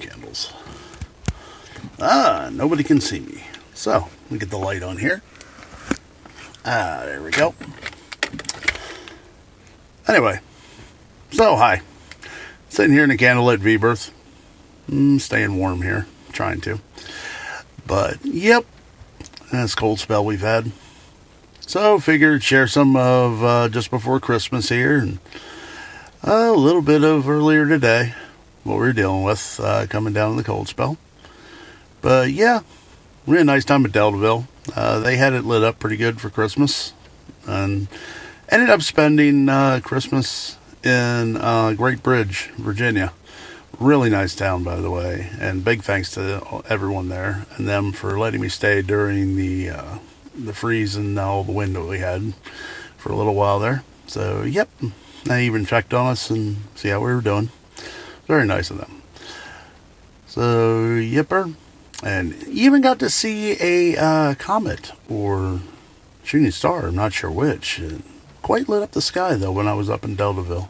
candles. Nobody can see me. So, let me get the light on here. There we go. Anyway, so hi. Sitting here in a candlelit V-berth. Staying warm here. Trying to. But, yep. This cold spell we've had. So, figured share some of just before Christmas here. And a little bit of earlier today. What we were dealing with coming down in the cold spell. But, yeah. We had a nice time at Deltaville. They had it lit up pretty good for Christmas. And ended up spending Christmas in Great Bridge, Virginia. Really nice town, by the way. And big thanks to everyone there and them for letting me stay during the freeze and all the wind that we had for a little while there. So, yep. They even checked on us and see how we were doing. Very nice of them. So, yipper. And even got to see a comet or shooting star. I'm not sure which. It quite lit up the sky, though, when I was up in Deltaville.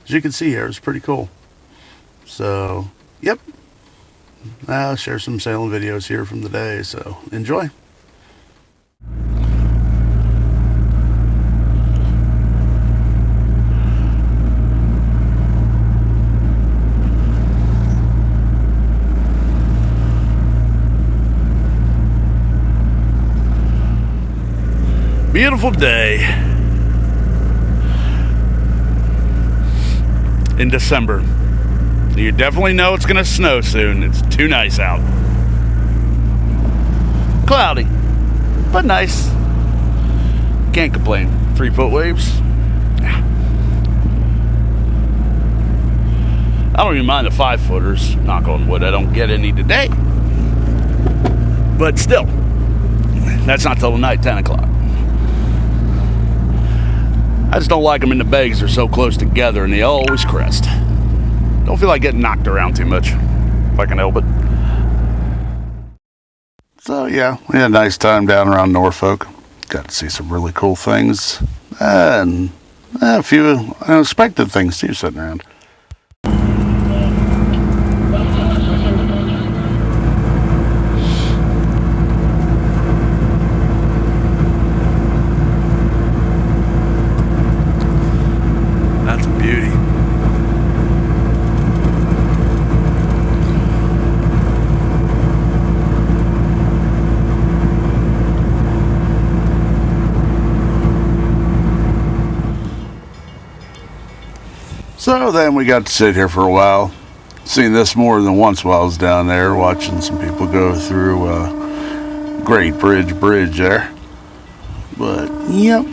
As you can see here, it's pretty cool. So, yep. I'll share some sailing videos here from the day, so enjoy. Beautiful day in December. You definitely know it's going to snow soon. It's too nice out. Cloudy, but nice. Can't complain. 3-foot waves. I don't even mind the 5-footers. Knock on wood, I don't get any today. But still, that's not till the night, 10 o'clock. I just don't like them in the bay because they're so close together and they always crest. Don't feel like getting knocked around too much, if I can help it. So yeah, we had a nice time down around Norfolk. Got to see some really cool things. And a few unexpected things too sitting around. That's a beauty. So then we got to sit here for a while. Seen this more than once while I was down there, watching some people go through Great Bridge there. But, yep.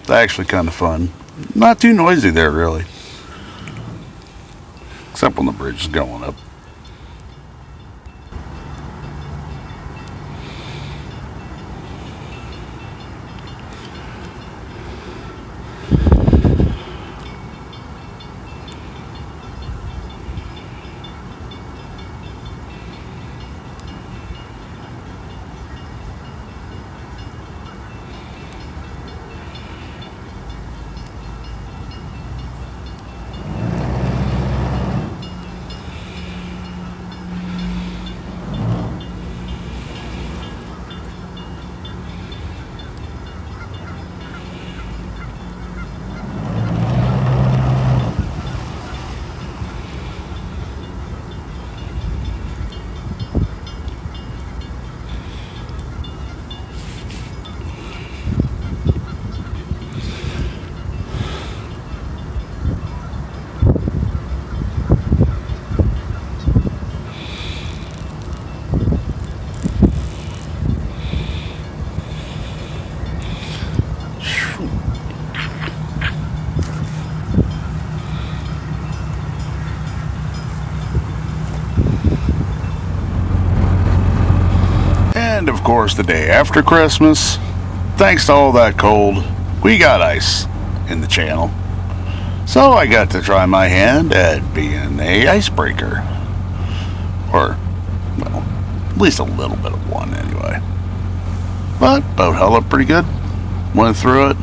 It's actually kind of fun. Not too noisy there, really. Except when the bridge is going up. And of course, the day after Christmas, thanks to all that cold, we got ice in the channel. So I got to try my hand at being a icebreaker. Or, well, at least a little bit of one anyway. But boat held up pretty good. Went through it.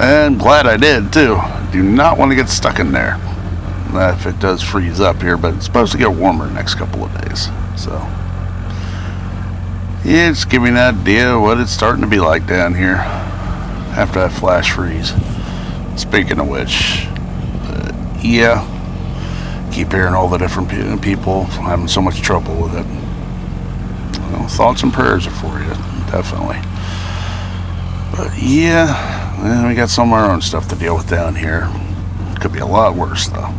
And glad I did too. Do not want to get stuck in there. if it does freeze up here, but it's supposed to get warmer the next couple of days. So, yeah, it's giving me an idea of what it's starting to be like down here after that flash freeze. Speaking of which, yeah, keep hearing all the different people having so much trouble with it. Well, thoughts and prayers are for you, definitely. But yeah, we got some of our own stuff to deal with down here. Could be a lot worse, though.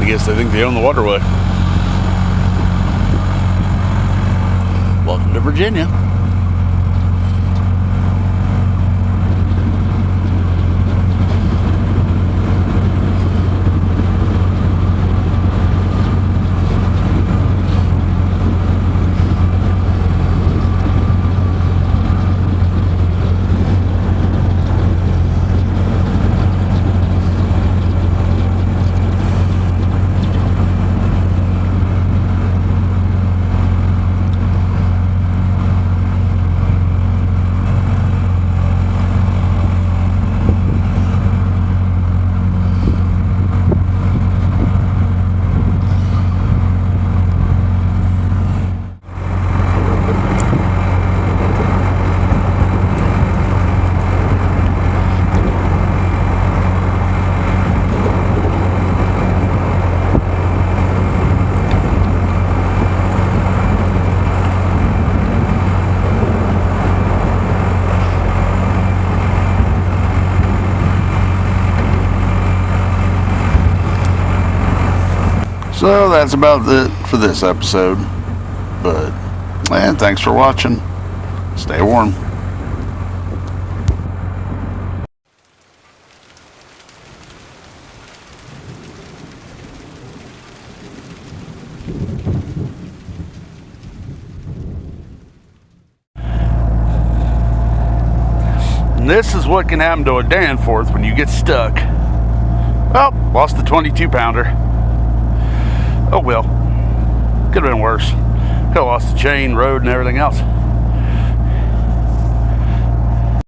Guess they think they own the waterway. Welcome to Virginia. So that's about it for this episode. But, man, thanks for watching. Stay warm. And this is what can happen to a Danforth when you get stuck. Well, lost the 22 pounder. Oh well, could have been worse. Could have lost the chain, road, and everything else.